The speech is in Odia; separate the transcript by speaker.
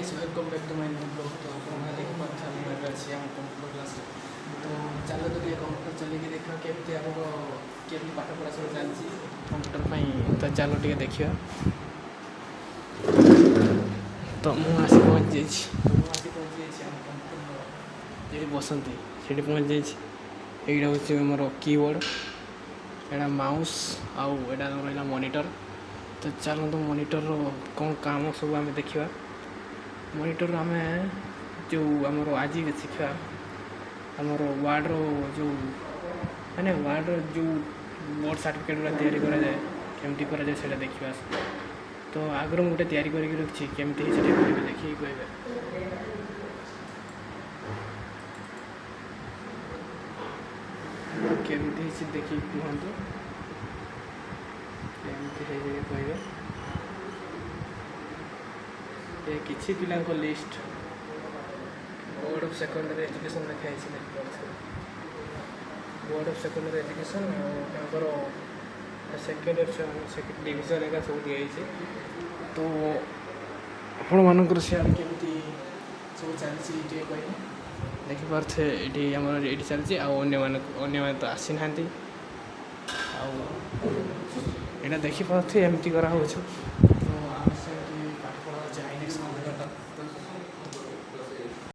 Speaker 1: Guys welcome back to my new blog. तो आपने देखि पाथे हम ଏବେ ଅଛି ଆମ କମ୍ପ୍ୟୁଟର କ୍ଲାସରେ। ତ ଚାଲ ତ ଟିକେ କମ୍ପ୍ୟୁଟର ଚଲେଇକି ଦେଖିବା କେମିତି ଆମର କେମିତି ପାଠ ପଢ଼ା ସବୁ ଚାଲିଛି କମ୍ପ୍ୟୁଟର ପାଇଁ। ତ ଚାଲ ଟିକେ ଦେଖିବା। ତ ମୁଁ ଆସି ପହଞ୍ଚିଯାଇଛି ଆମ କମ୍ପ୍ୟୁଟର ଯେଉଁଠି ବସନ୍ତି ସେଇଠି ପହଞ୍ଚିଯାଇଛି। ଏଇଟା ହେଉଛି ଆମର କିବୋର୍ଡ଼, ଏଇଟା ମାଉସ୍ ଆଉ ଏଇଟା ରହିଲା ମନିଟର। ତ ଚାଲନ୍ତୁ ମନିଟରର କ'ଣ କାମ ସବୁ ଆମେ ଦେଖିବା। ମନିଟର ଆମେ ଯେଉଁ ଆମର ଆଜି ଶିଖିବା ଆମର ୱାର୍ଡ଼ର ଯେଉଁ ମାନେ ୱାର୍ଡ଼ର ଯେଉଁ ବୋର୍ଡ଼ ସାର୍ଟିଫିକେଟ୍ ଗୁଡ଼ା ତିଆରି କରାଯାଏ କେମିତି କରାଯାଏ ସେଇଟା ଦେଖିବା। ତ ଆଗରୁ ମୁଁ ଗୋଟେ ତିଆରି କରିକି ରଖିଛି, କେମିତି ହେଇଛି ଟିକେ କହିବେ, ଦେଖିକି କହିବେ। କେମିତି ହେଇଛି ଦେଖିକି କୁହନ୍ତୁ, କେମିତି ହେଇଛି କହିବେ। ଏ କିଛି ପିଲାଙ୍କ list board of secondary education ଲେଖା ହେଇଛି, ବୋର୍ଡ଼ ଅଫ୍ ସେକେଣ୍ଡାରୀ ଏଜୁକେସନ୍ ଆଉ ତାଙ୍କର ସେକେଣ୍ଡ ଡିଭିଜନ୍ ଏକା ସବୁ ଦିଆହେଇଛି। ତ ଆପଣମାନଙ୍କର ସିଆଡ଼େ କେମିତି ସବୁ ଚାଲିଛି ଟିକେ କହିବେ। ଦେଖିପାରୁଥିବେ ଏଇଠି ଆମର ଏଇଠି ଚାଲିଛି, ଆଉ ଅନ୍ୟମାନେ ତ ଆସିନାହାନ୍ତି। ଆଉ ଏଇଟା ଦେଖିପାରୁଥିବେ ଏମିତି କରାହେଉଛି।